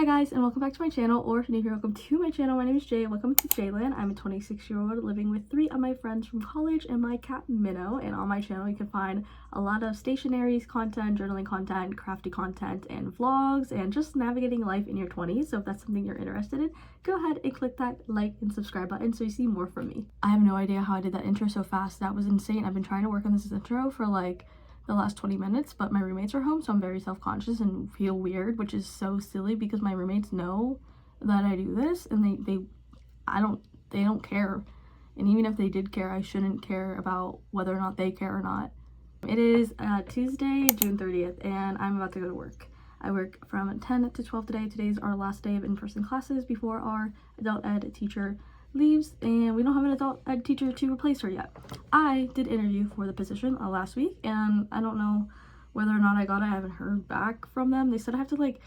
guys, and welcome back to my channel, or if you're new here, welcome to my channel. My name is Jay. Welcome to Jayland. I'm a 26-year-old living with 3 of my friends from college and my cat Minnow. And on my channel you can find a lot of stationaries content, journaling content, crafty content, and vlogs, and just navigating life in your 20s. So if that's something you're interested in, go ahead and click that like and subscribe button so you see more from me. I have no idea how I did that intro so fast. That was insane. I've been trying to work on this intro for like the last 20 minutes, but my roommates are home, so I'm very self-conscious and feel weird, which is so silly because my roommates know that I do this, and they don't care. And even if they did care, I shouldn't care about whether or not they care or not. It is Tuesday, June 30th, and I'm about to go to work. I work from 10 to 12 today. Today's our last day of in-person classes before our adult ed teacher leaves, and we don't have an adult ed teacher to replace her yet. I did interview for the position last week, and I don't know whether or not I got it. I haven't heard back from them. They said I have to like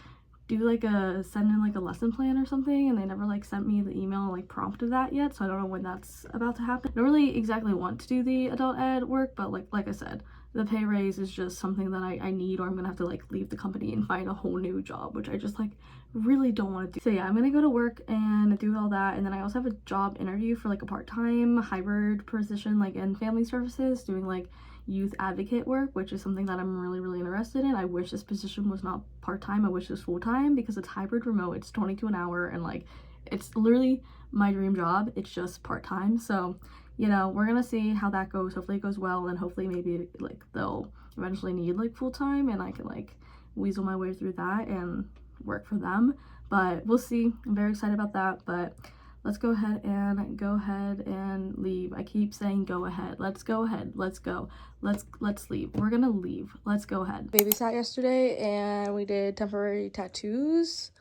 send in like a lesson plan or something, and they never like sent me the email and like prompted that yet, so I don't know when that's about to happen. I don't really exactly want to do the adult ed work, but like I said, the pay raise is just something that I need, or I'm gonna have to like leave the company and find a whole new job, which I just like really don't want to do. So yeah, I'm gonna go to work and do all that, and then I also have a job interview for like a part-time hybrid position like in family services, doing like youth advocate work, which is something that I'm really interested in. I wish this position was not part-time. I wish it was full-time because it's hybrid remote. It's 22 an hour, and like it's literally my dream job. It's just part-time. So you know, we're gonna see how that goes. Hopefully it goes well, and hopefully maybe like they'll eventually need like full-time and I can like weasel my way through that and work for them, but we'll see. I'm very excited about that, but let's go ahead and leave. I keep saying go ahead. Let's go ahead. Let's go. Let's leave. We're gonna leave. Let's go ahead. Babysat yesterday and we did temporary tattoos.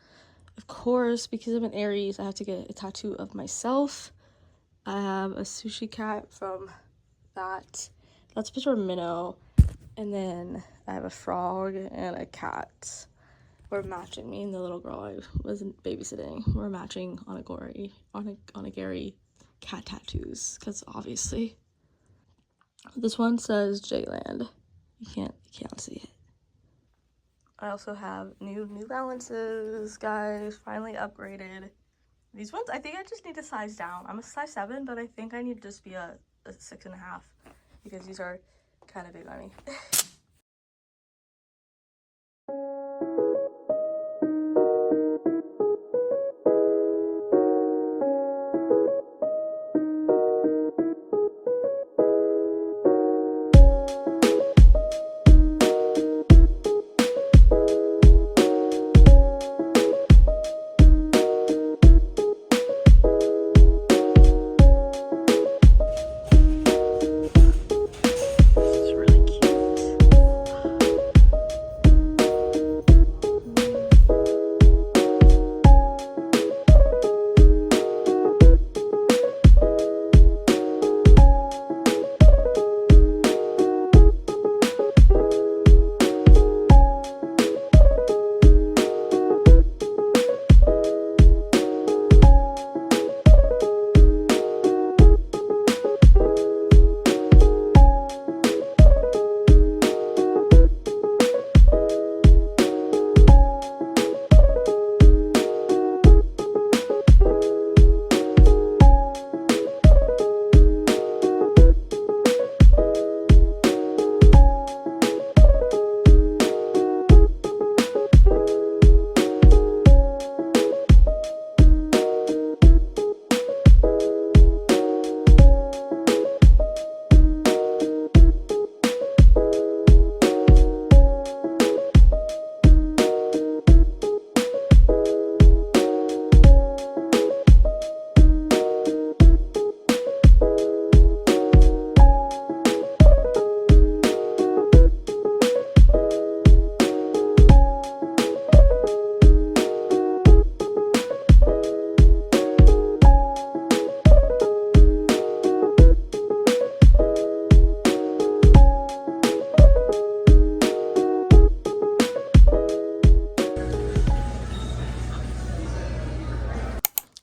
Of course, because I'm an Aries, I have to get a tattoo of myself. I have a sushi cat from that's a picture of Minnow, and then I have a frog and a cat. We're matching. Me and the little girl I wasn't babysitting, we're matching on a Gary cat tattoos, because obviously this one says Jayland. You can't see it. I also have new balances, guys. Finally upgraded. These ones, I think I just need to size down. I'm a size 7, but I think I need to just be a 6.5 because these are kind of big on me.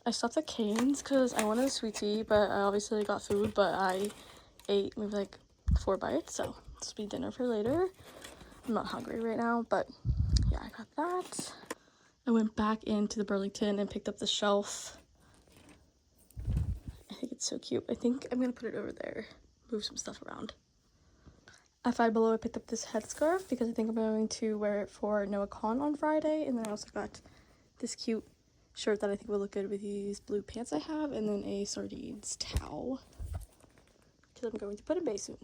I stopped at Cane's because I wanted a sweet tea, but I obviously got food, but I ate maybe like 4 bites, so this will be dinner for later. I'm not hungry right now, but yeah, I got that. I went back into the Burlington and picked up the shelf. I think it's so cute. I think I'm gonna put it over there, move some stuff around. At Five Below, I picked up this headscarf because I think I'm going to wear it for Noah Con on Friday. And then I also got this cute shirt that I think will look good with these blue pants I have, and then a sardines towel because I'm going to put in bay soon.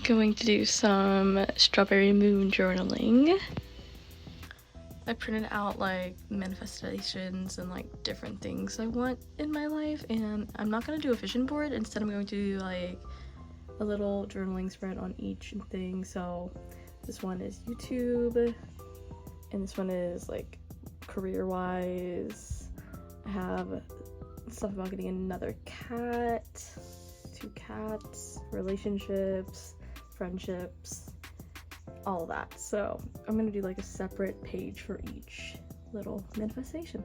Going to do some strawberry moon journaling. I printed out like manifestations and like different things I want in my life, and I'm not going to do a vision board. Instead, I'm going to do like a little journaling spread on each thing. So this one is YouTube, and this one is like career wise. I have stuff about getting another cat, 2 cats, relationships, friendships, all that. So I'm gonna do like a separate page for each little manifestation.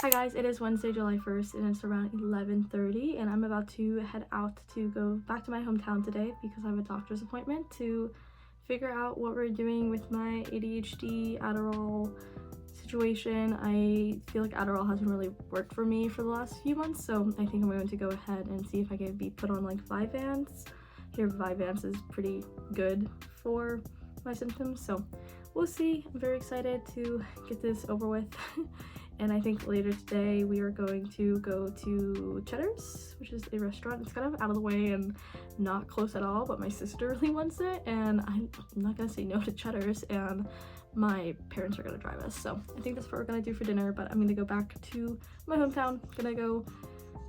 Hi guys, it is Wednesday, July 1st, and it's around 11:30, and I'm about to head out to go back to my hometown today because I have a doctor's appointment to figure out what we're doing with my ADHD Adderall situation. I feel like Adderall hasn't really worked for me for the last few months, so I think I'm going to go ahead and see if I can be put on like Vyvance. Here, Vyvance is pretty good for my symptoms, so we'll see. I'm very excited to get this over with. And I think later today we are going to go to Cheddar's, which is a restaurant. It's kind of out of the way and not close at all, but my sister really wants it, and I'm not gonna say no to Cheddar's, and my parents are gonna drive us. So I think that's what we're gonna do for dinner, but I'm gonna go back to my hometown. Gonna go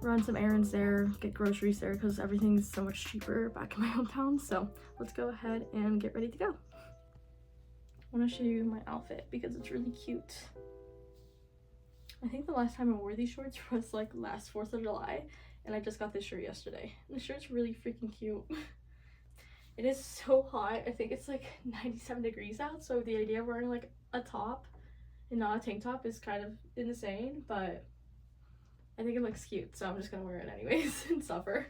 run some errands there, get groceries there, because everything's so much cheaper back in my hometown. So let's go ahead and get ready to go. I want to show you my outfit because it's really cute. I think the last time I wore these shorts was like last 4th of July, and I just got this shirt yesterday. The shirt's really freaking cute. It is so hot. I think it's like 97 degrees out, so the idea of wearing like a top and not a tank top is kind of insane, but I think it looks cute, so I'm just gonna wear it anyways and suffer.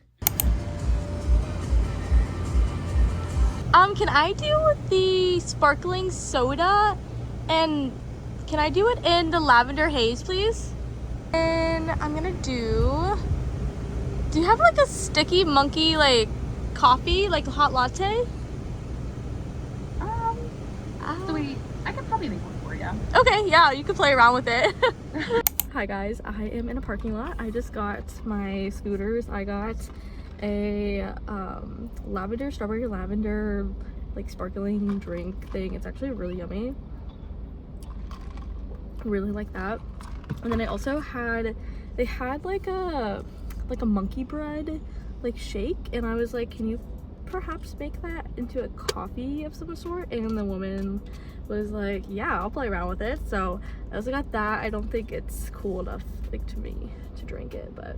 Can I do the sparkling soda, and can I do it in the lavender haze, please? And I'm gonna do you have like a sticky monkey like coffee, like a hot latte? Sweet. I could probably make one for you. Okay, yeah, you can play around with it. Hi guys, I am in a parking lot. I just got my scooters. I got a strawberry lavender like sparkling drink thing. It's actually really yummy. Really like that. And then I also they had like a monkey bread like shake, and I was like, can you perhaps make that into a coffee of some sort? And the woman was like, yeah, I'll play around with it. So I also got that. I don't think it's cool enough like to me to drink it, but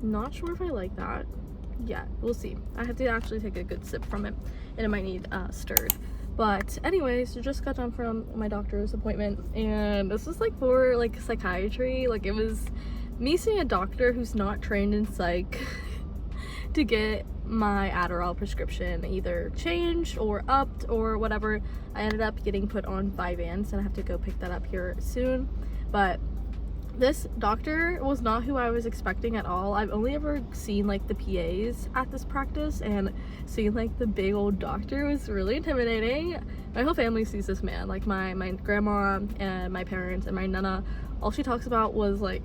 not sure if I like that. Yeah, we'll see. I have to actually take a good sip from it, and it might need stirred. But anyways, I just got done from my doctor's appointment, and this was like for like psychiatry. Like it was me seeing a doctor who's not trained in psych to get my Adderall prescription either changed or upped or whatever. I ended up getting put on Vyvance, and I have to go pick that up here soon. But this doctor was not who I was expecting at all. I've only ever seen like the PAs at this practice, and seeing like the big old doctor was really intimidating. My whole family sees this man, like my grandma and my parents and my nana. All she talks about was like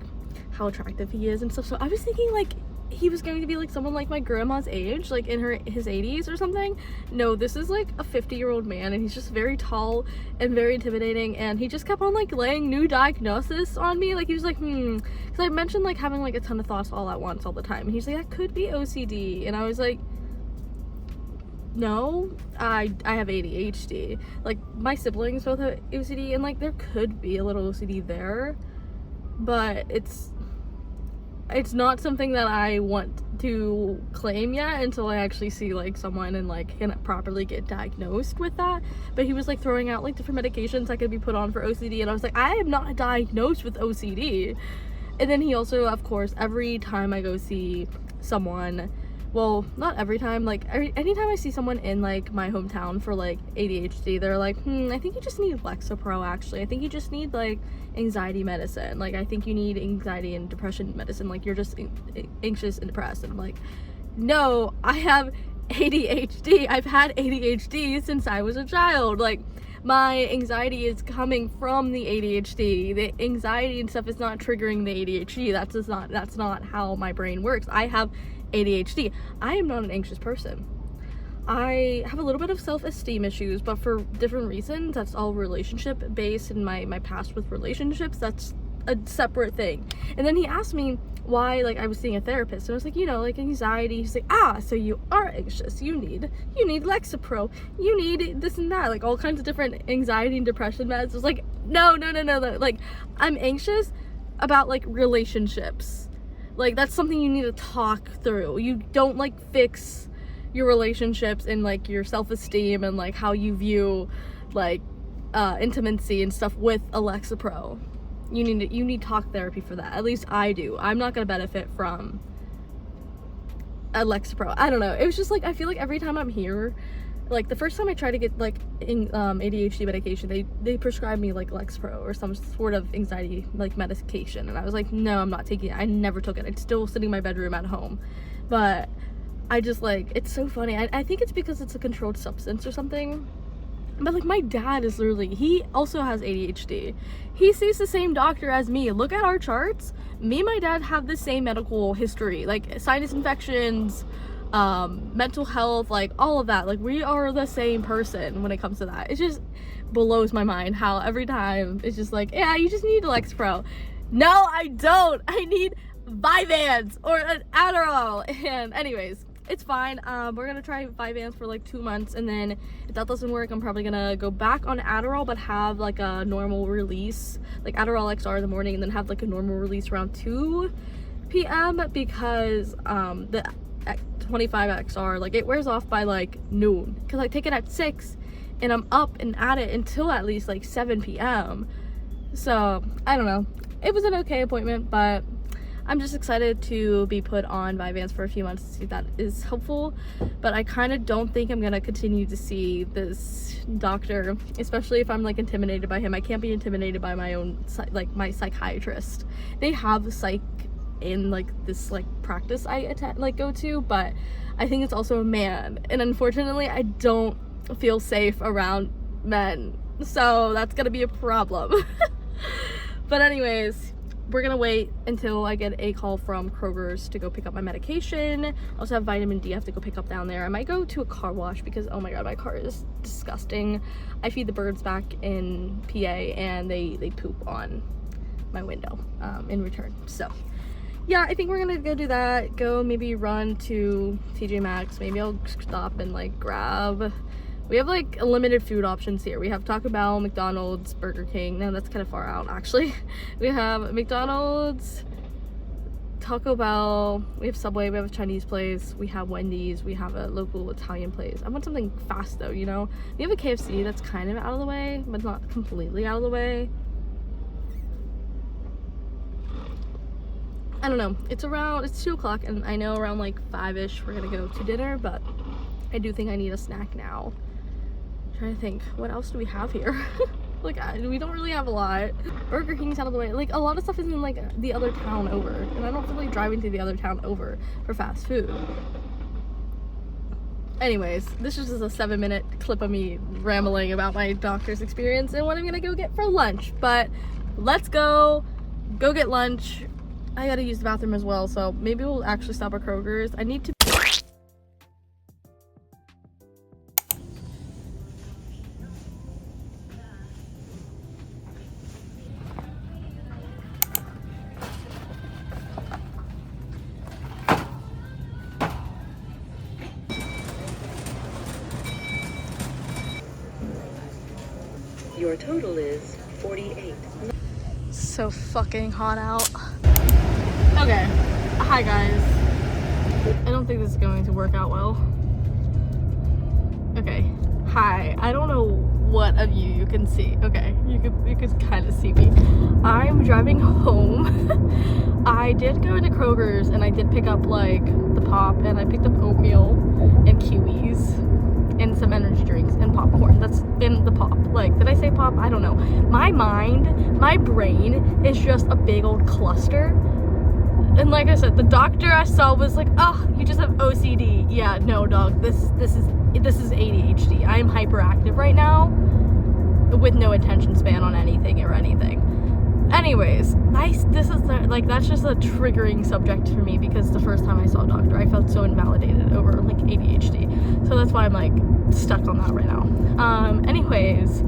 how attractive he is and stuff. So I was thinking like he was going to be like someone like my grandma's age, like in his 80s or something. No, this is like a 50-year-old man, and he's just very tall and very intimidating, and he just kept on like laying new diagnosis on me. Like he was like, because I mentioned like having like a ton of thoughts all at once all the time, and he's like, that could be OCD, and I was like, no, I have ADHD. Like my siblings both have OCD, and like there could be a little OCD there, but it's not something that I want to claim yet until I actually see like someone and like can properly get diagnosed with that. But he was like throwing out like different medications I could be put on for OCD, and I was like, I am not diagnosed with OCD. And then he also, of course, every time I go see someone, well, not every time, like anytime I see someone in like my hometown for like ADHD, they're like, I think you just need Lexapro. Actually, I think you just need like anxiety medicine. Like I think you need anxiety and depression medicine. Like you're just anxious and depressed. And I'm like, no, I have ADHD. I've had ADHD since I was a child. Like my anxiety is coming from the ADHD. The anxiety and stuff is not triggering the ADHD. That's not how my brain works. I have ADHD. I am not an anxious person. I have a little bit of self-esteem issues, but for different reasons. That's all relationship based, and my past with relationships, that's a separate thing. And then he asked me why like I was seeing a therapist, and I was like, like anxiety. He's like, so you are anxious, you need Lexapro, you need this and that, like all kinds of different anxiety and depression meds. I was like, no, like I'm anxious about like relationships. Like that's something you need to talk through. You don't like fix your relationships and like your self-esteem and like how you view like intimacy and stuff with a Lexapro. You need talk therapy for that. At least I do. I'm not gonna benefit from a Lexapro. I don't know. It was just like I feel like every time I'm here, like the first time I tried to get like ADHD medication, they prescribed me like Lexapro or some sort of anxiety like medication, and I was like, no, I'm not taking it. I never took it. It's still sitting in my bedroom at home. But I just like, it's so funny. I think it's because it's a controlled substance or something. But like my dad is literally, he also has ADHD. He sees the same doctor as me. Look at our charts. Me and my dad have the same medical history, like sinus infections, mental health, like all of that. Like we are the same person when it comes to that. It just blows my mind how every time it's just like, yeah, you just need Lexapro. No, I don't. I need Vyvance or an Adderall. And anyways, it's fine. We're gonna try Vyvance for like 2 months, and then if that doesn't work, I'm probably gonna go back on Adderall, but have like a normal release, like Adderall XR in the morning, and then have like a normal release around 2 p.m. because the 25 XR, like it wears off by like noon, because I take it at 6 and I'm up and at it until at least like 7 p.m. So I don't know, it was an okay appointment, but I'm just excited to be put on Vyvance for a few months to see if that is helpful. But I kind of don't think I'm gonna continue to see this doctor, especially if I'm like intimidated by him. I can't be intimidated by my own my psychiatrist. They have psych in like this like practice I go to, but I think it's also a man, and unfortunately I don't feel safe around men, so that's gonna be a problem. But anyways, we're gonna wait until I get a call from Kroger's to go pick up my medication. I also have vitamin D I have to go pick up down there. I might go to a car wash because oh my god, my car is disgusting. I feed the birds back in PA and they poop on my window in return. So yeah, I think we're gonna go do that. Go maybe run to TJ Maxx. Maybe I'll stop and like grab. We have like limited food options here. We have Taco Bell, McDonald's, Burger King. No, that's kind of far out actually. We have McDonald's, Taco Bell, we have Subway, we have a Chinese place, we have Wendy's, we have a local Italian place. I want something fast though, you know? We have a KFC that's kind of out of the way, but not completely out of the way. I don't know, it's 2 o'clock, and I know around like 5-ish we're gonna go to dinner, but I do think I need a snack now. I'm trying to think, what else do we have here? Like, we don't really have a lot. Burger King's out of the way. Like, a lot of stuff is in like the other town over, and I don't feel like driving to the other town over for fast food. Anyways, this is just a 7-minute clip of me rambling about my doctor's experience and what I'm gonna go get for lunch. But let's go get lunch. I gotta use the bathroom as well, so maybe we'll actually stop at Kroger's. I need to. Your total is 48. So fucking hot out. Okay, hi guys. I don't think this is going to work out well. Okay, hi. I don't know what of you can see. Okay, you could kind of see me. I'm driving home. I did go into Kroger's and I did pick up like the pop, and I picked up oatmeal and kiwis and some energy drinks and popcorn. That's in the pop. Like, did I say pop? I don't know. My brain is just a big old cluster. And like I said, the doctor I saw was like, oh, you just have OCD. Yeah, no, dog. This is ADHD. I am hyperactive right now with no attention span on anything or anything. Anyways, that's just a triggering subject for me, because the first time I saw a doctor, I felt so invalidated over like ADHD. So that's why I'm like stuck on that right now. Anyways,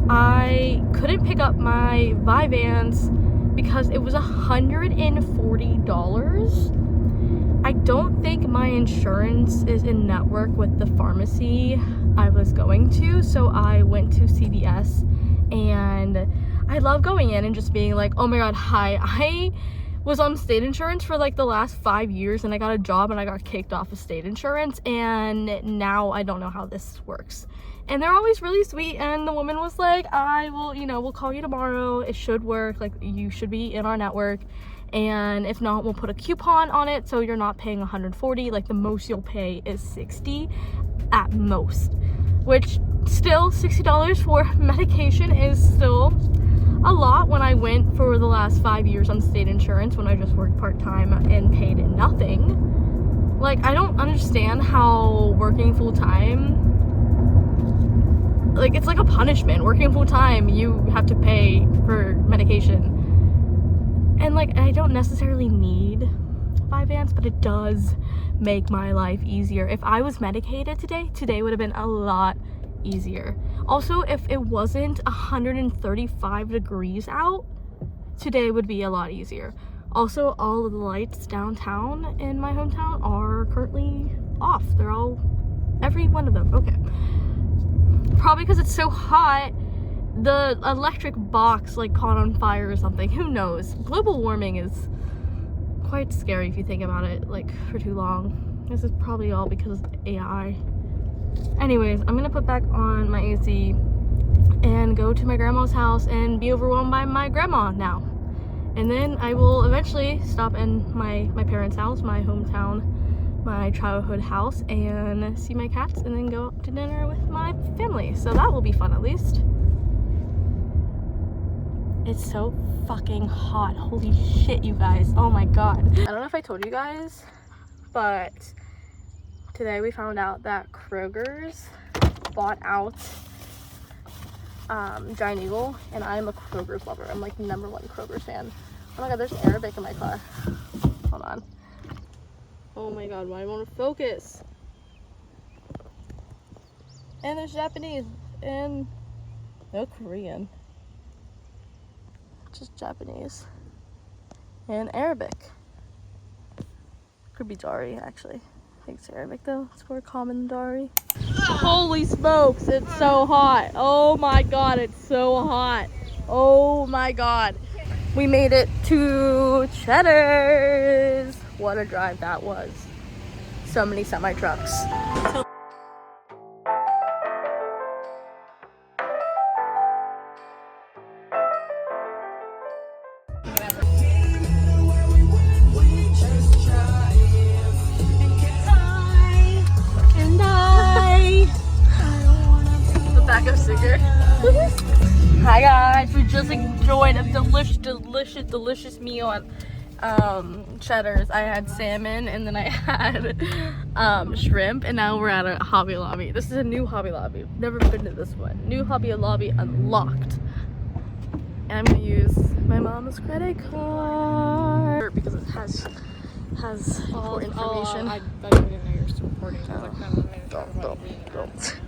I couldn't pick up my Vyvance because it was $140. I don't think my insurance is in network with the pharmacy I was going to, so I went to CVS, and I love going in and just being like, oh my god, hi, I was on state insurance for like the last 5 years, and I got a job and I got kicked off of state insurance, and now I don't know how this works. And they're always really sweet, and the woman was like, I will, we'll call you tomorrow, it should work, like you should be in our network, and if not, we'll put a coupon on it so you're not paying $140. Like, the most you'll pay is $60 at most, which still $60 for medication is still a lot when I went for the last 5 years on state insurance when I just worked part-time and paid nothing. Like, I don't understand how working full-time, like, it's like a punishment. Working full-time, you have to pay for medication. And like, I don't necessarily need Vyvance, but it does make my life easier. If I was medicated today would have been a lot easier. Also, if it wasn't 135 degrees out, today would be a lot easier. Also, all of the lights downtown in my hometown are currently off. They're all, every one of them. Okay. Probably because it's so hot, the electric box like caught on fire or something. Who knows? Global warming is quite scary if you think about it like for too long. This is probably all because of AI. Anyways, I'm gonna put back on my AC and go to my grandma's house and be overwhelmed by my grandma now. And then I will eventually stop in my parents' house, my hometown, my childhood house, and see my cats, and then go out to dinner with my family. So that will be fun, at least. It's so fucking hot. Holy shit, you guys. Oh my god. I don't know if I told you guys, but today we found out that Kroger's bought out Giant Eagle, and I'm a Kroger's lover. I'm like #1 Kroger's fan. Oh my god, there's Arabic in my car. Hold on. Oh my god, why won't it focus? And there's Japanese and no Korean. Just Japanese and Arabic. Could be Dari, actually. I think it's Arabic though. It's more common than Dari. Holy smokes, it's so hot. Oh my god, it's so hot. Oh my god. We made it to Cheddar's. What a drive that was. So many semi-trucks. just enjoyed a delicious meal at Cheddar's. I had salmon and then I had shrimp, and now we're at a Hobby Lobby. This is a new Hobby Lobby. Never been to this one. New Hobby Lobby unlocked. And I'm gonna use my mom's credit card because it has important information. I didn't know you were recording. I was like, no, Don't.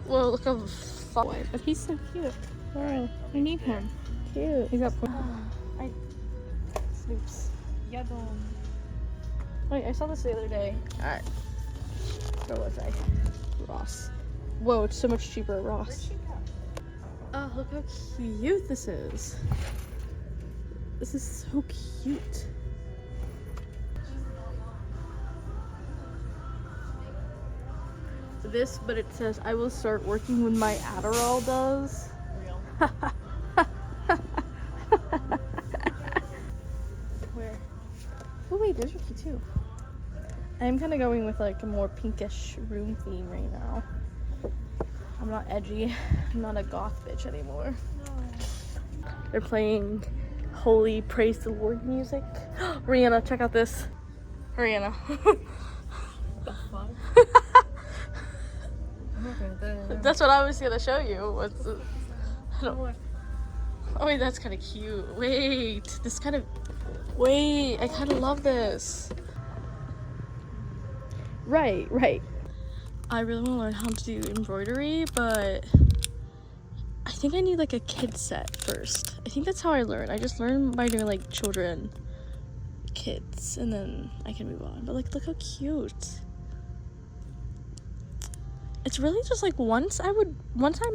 Well, look how fun. But he's so cute. Oh, I need him. Cute. He's got Snoops. Wait, I saw this the other day at, where was I? Ross. Whoa, it's so much cheaper at Ross. Oh, look how cute this is. This is so cute. This, but it says, I will start working when my Adderall does. Real. Where? Oh wait, those are cute too. I'm kind of going with like a more pinkish room theme right now. I'm not edgy. I'm not a goth bitch anymore. No. They're playing Holy Praise the Lord music. Rihanna, check out this. Rihanna. The fuck? That's what I was gonna show you. What's the, oh wait, that's kind of cute. Wait, this kind of. Wait, I kind of love this. Right. I really want to learn how to do embroidery, but I think I need like a kid set first. I think that's how I learn. I just learn by doing like children, kids, and then I can move on. But like, look how cute. It's really just like once I'm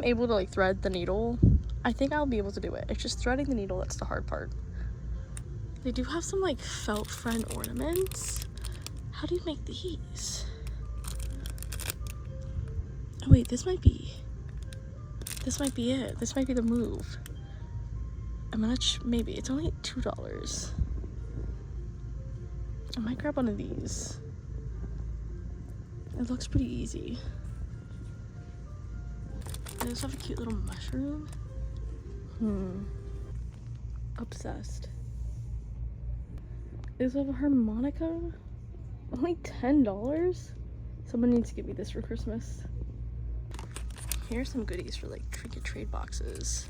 able to like thread the needle, I think I'll be able to do it. It's just threading the needle that's the hard part. They do have some like felt friend ornaments. How do you make these? Oh wait, this might be it. This might be the move. I'm gonna maybe. It's only $2. I might grab one of these. It looks pretty easy. I just have a cute little mushroom. Obsessed. Is it a harmonica? Only $10? Someone needs to give me this for Christmas. Here's some goodies for like trinket trade boxes.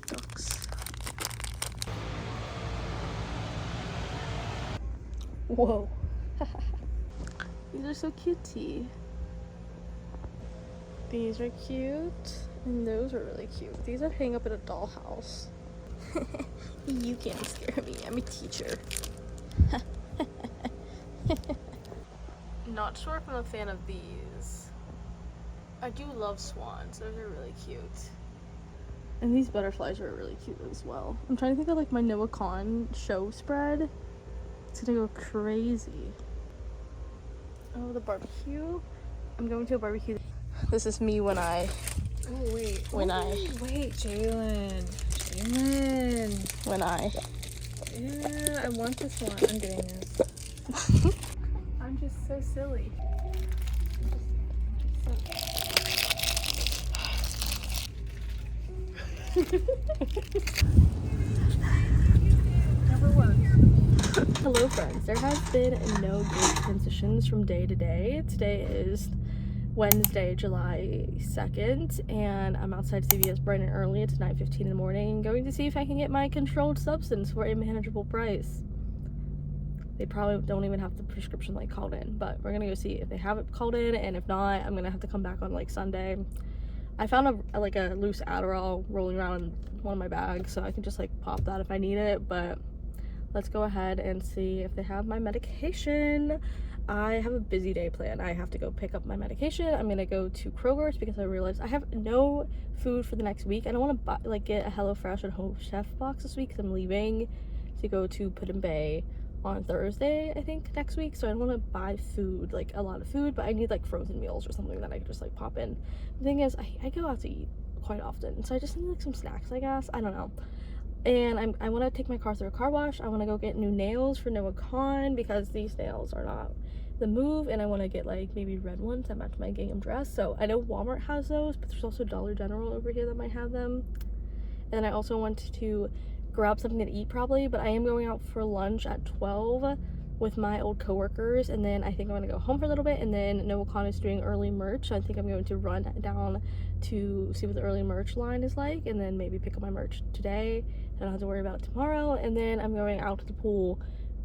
Ducks. Whoa. These are so cutie. These are cute. And those are really cute. These are hanging up in a dollhouse. You can't scare me. I'm a teacher. Not sure if I'm a fan of these. I do love swans. Those are really cute. And these butterflies are really cute as well. I'm trying to think of like my Noah Khan show spread. It's gonna go crazy. Oh, the barbecue. I'm going to a barbecue. This is me when I. Oh wait. When Wait, Jalen. When I. Yeah, I want this one. I'm doing this. I'm just so silly. Never works. Hello friends, there has been no great transitions from day to day. Today is Wednesday, July 2nd, and I'm outside CVS bright and early. It's 9:15 in the morning, going to see if I can get my controlled substance for a manageable price. They probably don't even have the prescription like called in, but we're gonna go see if they have it called in, and if not, I'm gonna have to come back on like Sunday. I found a loose Adderall rolling around in one of my bags, so I can just like pop that if I need it, but let's go ahead and see if they have my medication. I have a busy day planned. I have to go pick up my medication. I'm gonna go to Kroger's because I realized I have no food for the next week. I don't want to get a HelloFresh and Home Chef box this week because I'm leaving to go to Put-in-Bay on Thursday, I think, next week. So I don't want to buy food, like a lot of food, but I need like frozen meals or something that I can just like pop in. The thing is, I go out to eat quite often, so I just need like some snacks, I guess. I don't know. and I want to take my car through a car wash. I want to go get new nails for Noah Khan because these nails are not the move, and I want to get like maybe red ones that match my gingham dress. So I know Walmart has those, but there's also Dollar General over here that might have them. And I also want to grab something to eat probably, but I am going out for lunch at 12 with my old coworkers, and then I think I'm gonna go home for a little bit, and then Noah Khan is doing early merch, so I think I'm going to run down to see what the early merch line is like, and then maybe pick up my merch today. I don't have to worry about it tomorrow. And then I'm going out to the pool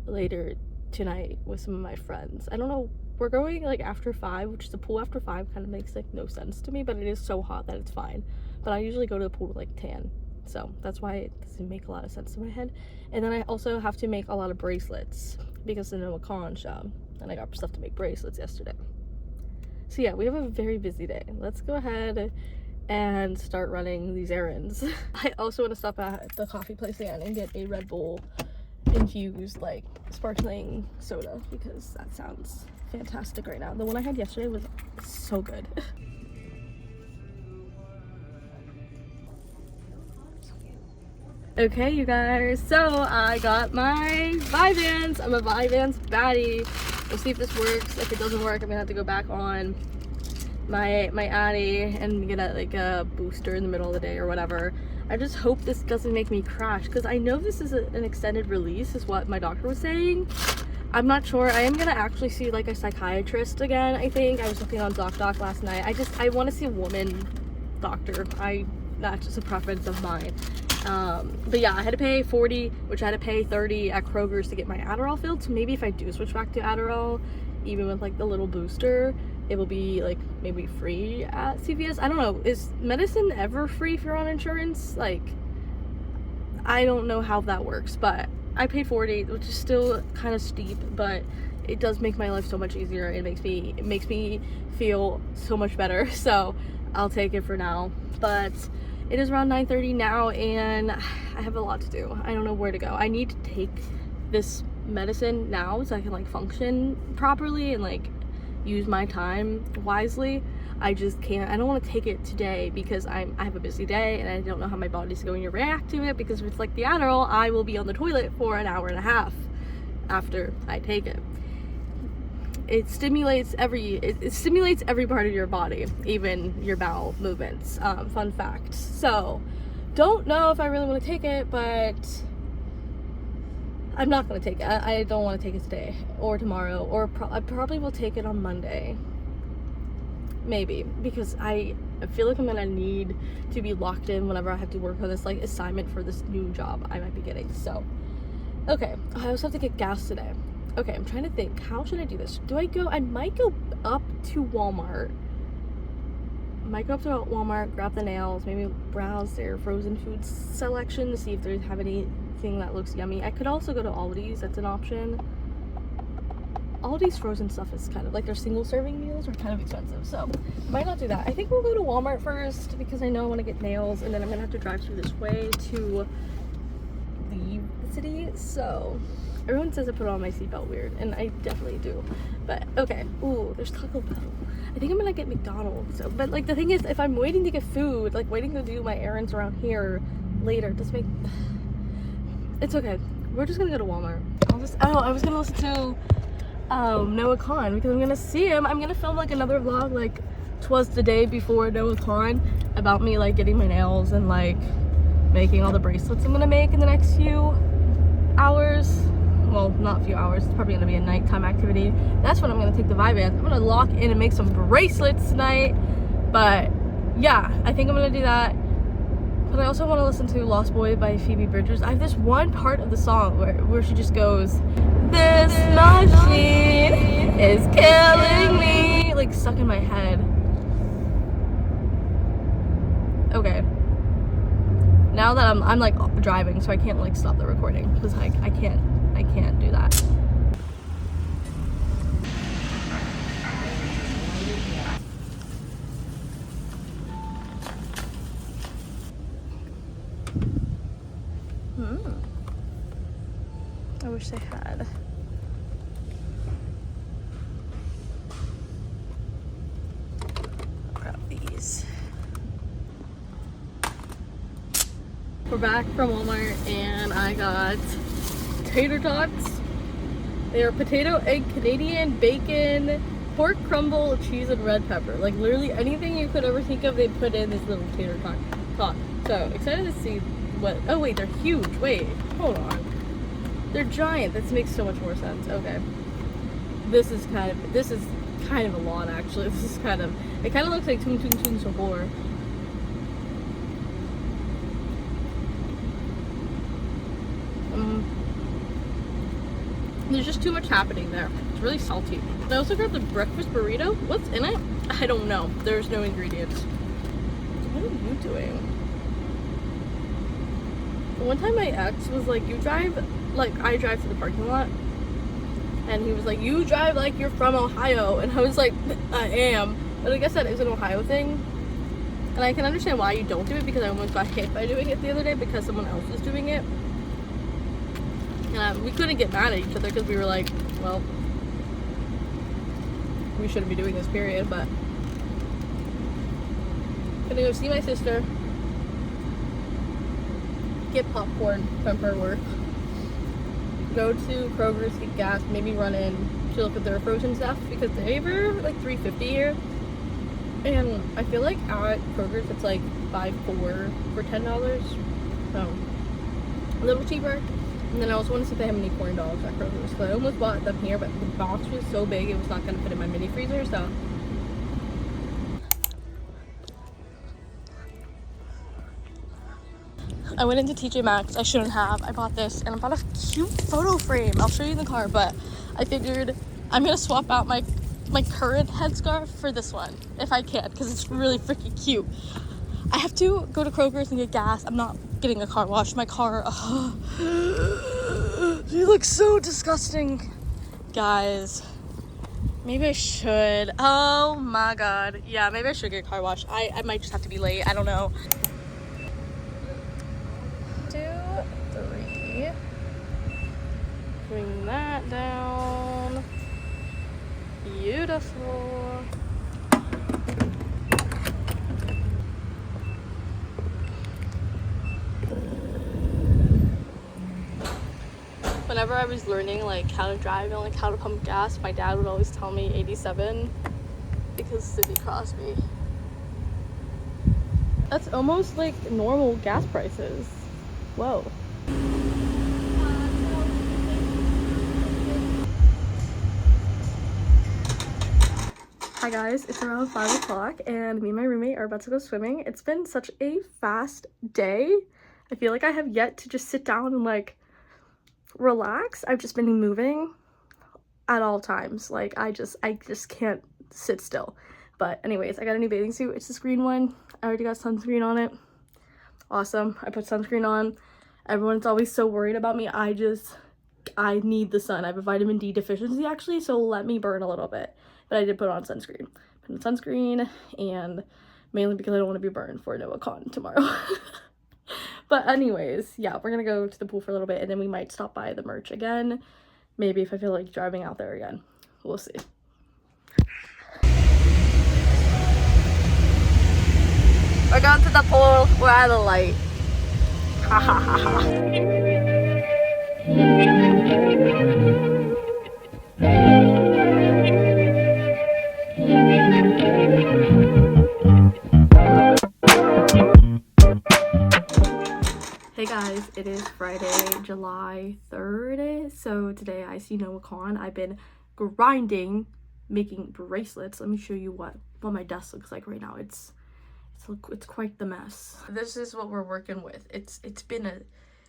later tonight with some of my friends. I don't know, we're going like after 5, which the pool after 5 kind of makes like no sense to me, but it is so hot that it's fine. But I usually go to the pool to like tan, so that's why it doesn't make a lot of sense in my head. And then I also have to make a lot of bracelets because of the Noah Khan show, and I got stuff to make bracelets yesterday. So yeah, we have a very busy day. Let's go ahead and start running these errands. I also want to stop at the coffee place again and get a Red Bull infused like sparkling soda because that sounds fantastic right now. The one I had yesterday was so good. Okay, you guys, so I got my Vyvance. I'm a Vyvance Baddie. We'll see if this works. If it doesn't work, I'm gonna have to go back on my Addy and get a booster in the middle of the day or whatever. I just hope this doesn't make me crash, because I know this is an extended release is what my doctor was saying. I'm not sure. I am gonna actually see like a psychiatrist again. I think I was looking on ZocDoc last night. I want to see a woman doctor. That's just a preference of mine. But yeah, I had to pay $40, which I had to pay $30 at Kroger's to get my Adderall filled. So maybe if I do switch back to Adderall, even with like the little booster, it will be like maybe free at CVS. I don't know. Is medicine ever free if you're on insurance? Like, I don't know how that works, but I paid $40, which is still kind of steep, but it does make my life so much easier. It makes me feel so much better. So I'll take it for now. But it is around 9:30 now, and I have a lot to do. I don't know where to go. I need to take this medicine now so I can like function properly and like use my time wisely. I just can't. I don't want to take it today because I have a busy day and I don't know how my body's going to react to it, because if it's like the Adderall, I will be on the toilet for an hour and a half after I take it. It stimulates every part of your body, even your bowel movements. Fun fact. So don't know if I really want to take it, but I'm not going to take it. I don't want to take it today or tomorrow, or I probably will take it on Monday. Maybe, because I feel like I'm going to need to be locked in whenever I have to work on this like assignment for this new job I might be getting. So, okay. I also have to get gas today. Okay, I'm trying to think. How should I do this? I might go up to Walmart. Grab the nails, maybe browse their frozen foods selection to see if they have anything that looks yummy. I could also go to Aldi's, that's an option. Aldi's frozen stuff is kind of like their single serving meals are kind of expensive, so might not do that. I think we'll go to Walmart first because I know I want to get nails, and then I'm gonna have to drive through this way to leave the city. So everyone says I put on my seatbelt weird, and I definitely do. But okay. Ooh, there's Taco Bell. I think I'm gonna get McDonald's. So, but like the thing is, if I'm waiting to get food, like waiting to do my errands around here later, does make. It's okay. We're just gonna go to Walmart. I was gonna listen to Noah Khan because I'm gonna see him. I'm gonna film like another vlog, like 'twas the day before Noah Khan, about me like getting my nails and like making all the bracelets I'm gonna make in the next few hours. Well, not a few hours, it's probably gonna be a nighttime activity. That's when I'm gonna take the Vyvance. I'm gonna lock in and make some bracelets tonight. But yeah, I think I'm gonna do that. But I also want to listen to Lost Boy by Phoebe Bridgers. I have this one part of the song where she just goes, "This machine is killing me," like stuck in my head. Okay. Now that I'm like driving, so I can't like stop the recording because I can't do that. I wish they had. I'll grab these. We're back from Walmart and I got tater tots. They are potato, egg, Canadian, bacon, pork crumble, cheese, and red pepper. Like literally anything you could ever think of, they put in this little tater tot. So excited to see what. Oh wait, they're huge. Wait, hold on. They're giant. This makes so much more sense. Okay. This is kind of a lot actually. This is kind of. It kind of looks like Tung Tung Tung Sahor. There's just too much happening there. It's really salty. I also got the breakfast burrito. What's in it? I don't know. There's no ingredients. What are you doing? One time my ex was like, you drive like I drive to the parking lot. And he was like, you drive like you're from Ohio. And I was like, I am. But I guess that is an Ohio thing. And I can understand why you don't do it because I almost got hit by doing it the other day because someone else was doing it. And we couldn't get mad at each other because we were like, well, we shouldn't be doing this, period. But I'm gonna go see my sister, get popcorn from her work, go to Kroger's, get gas, maybe run in to look at their frozen stuff because they were like $3.50 here. And I feel like at Kroger's it's like buy 4 for $10. So a little cheaper. And then I also want to see if they have any corn dogs at Kroger's. So I almost bought them here, but the box was so big it was not going to fit in my mini freezer. So I went into TJ Maxx. I shouldn't have. I bought this and I bought a cute photo frame. I'll show you in the car, but I figured I'm going to swap out my current headscarf for this one if I can because it's really freaking cute. I have to go to Kroger's and get gas. I'm not getting a car wash. My car, she looks so disgusting. Guys, maybe I should. Oh my god. Yeah, maybe I should get a car wash. I might just have to be late. I don't know. 2, 3. Bring that down. Beautiful. Whenever I was learning like how to drive and like how to pump gas, my dad would always tell me 87 because Sidney Crosby. That's almost like normal gas prices. Whoa. Hi guys, it's around 5 o'clock and me and my roommate are about to go swimming. It's been such a fast day. I feel like I have yet to just sit down and like relax. I've just been moving at all times. Like I just can't sit still. But anyways, I got a new bathing suit. It's this green one. I already got sunscreen on it. Awesome. I put sunscreen on. Everyone's always so worried about me. I need the sun. I have a vitamin D deficiency actually, so let me burn a little bit. But I did put on sunscreen. Put on sunscreen, and mainly because I don't want to be burned for NoahCon tomorrow. But anyways, yeah, we're gonna go to the pool for a little bit and then we might stop by the merch again. Maybe if I feel like driving out there again. We'll see. We're going to the pool. We're at a light. Ha ha ha ha. Hey guys, it is Friday, July 3rd. So today I see NoahCon. I've been grinding, making bracelets. Let me show you what my desk looks like right now. It's quite the mess. This is what we're working with.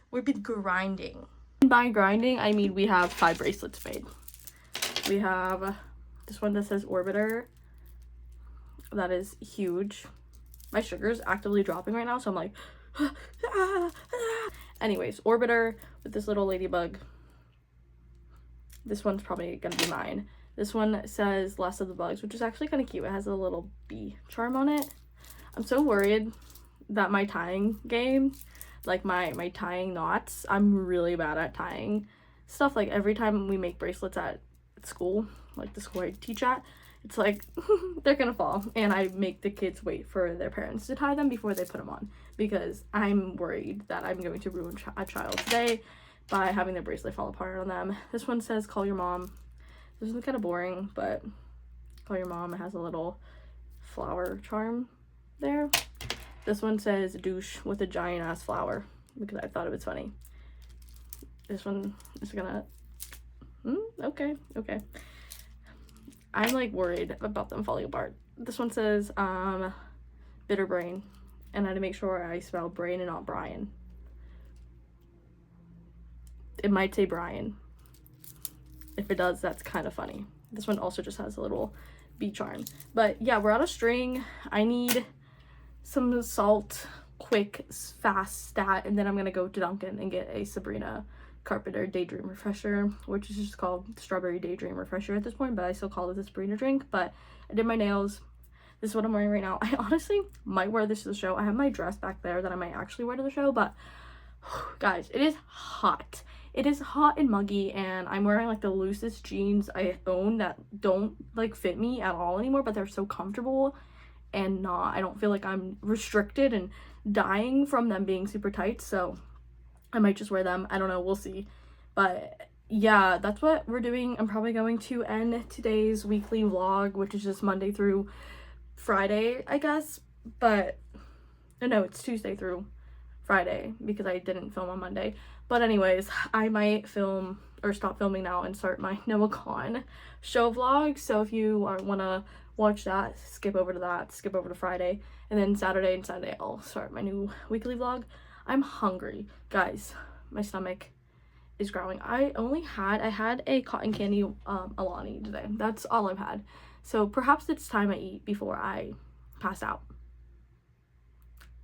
We've been grinding. And by grinding, I mean we have 5 bracelets made. We have this one that says Orbiter. That is huge. My sugar is actively dropping right now, so I'm like anyways, Orbiter with this little ladybug. This one's probably gonna be mine. This one says Less of the Bugs, which is actually kind of cute. It has a little bee charm on it. I'm so worried that my tying game, like my tying knots, I'm really bad at tying stuff. Like every time we make bracelets at school, like the school I teach at, It's like they're gonna fall, and I make the kids wait for their parents to tie them before they put them on, because I'm worried that I'm going to ruin a child today by having their bracelet fall apart on them. This one says call your mom. This one's kind of boring, but call your mom. It has a little flower charm there. This one says douche with a giant ass flower, because I thought it was funny. This one is gonna okay. I'm like worried about them falling apart. This one says bitter brain, and I had to make sure I spell brain and not Brian. It might say Brian. If it does, that's kind of funny. This one also just has a little bee charm. But yeah, we're out of string. I need some salt, quick, fast stat, and then I'm gonna go to Dunkin' and get a Sabrina Carpenter Daydream Refresher, which is just called Strawberry Daydream Refresher at this point, but I still call it the Sabrina drink. But I did my nails. This is what I'm wearing right now. I honestly might wear this to the show. I have my dress back there that I might actually wear to the show, but guys, it is hot. It is hot and muggy, and I'm wearing like the loosest jeans I own that don't like fit me at all anymore, but they're so comfortable, and I don't feel like I'm restricted and dying from them being super tight. So I might just wear them. I don't know, we'll see. But yeah, that's what we're doing. I'm probably going to end today's weekly vlog, which is just Monday through Friday, I guess. But no, it's Tuesday through Friday, because I didn't film on Monday. But anyways, I might film or stop filming now and start my NoahCon show vlog. So if you want to watch that, skip over to Friday, and then Saturday and Sunday I'll start my new weekly vlog. I'm hungry, guys. My stomach is growling. I had a cotton candy Alani today. That's all I've had. So perhaps it's time I eat before I pass out.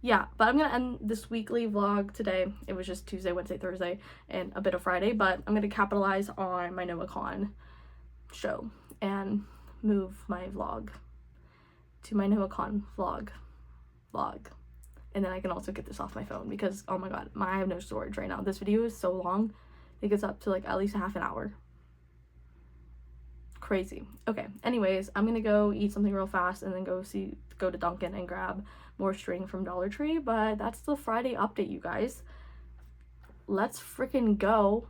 Yeah, but I'm gonna end this weekly vlog today. It was just Tuesday, Wednesday, Thursday, and a bit of Friday, but I'm gonna capitalize on my NoahCon show and move my vlog to my NoahCon vlog. And then I can also get this off my phone, because oh my god, I have no storage right now. This video is so long. It gets up to like at least a half an hour. Crazy. Okay, anyways, I'm gonna go eat something real fast and then go to Dunkin' and grab more string from Dollar Tree. But that's the Friday update, you guys. Let's freaking go.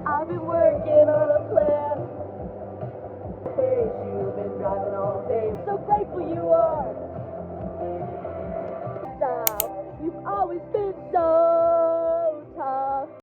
I've been working on a plan. You've been driving all day. So grateful you are. You've always been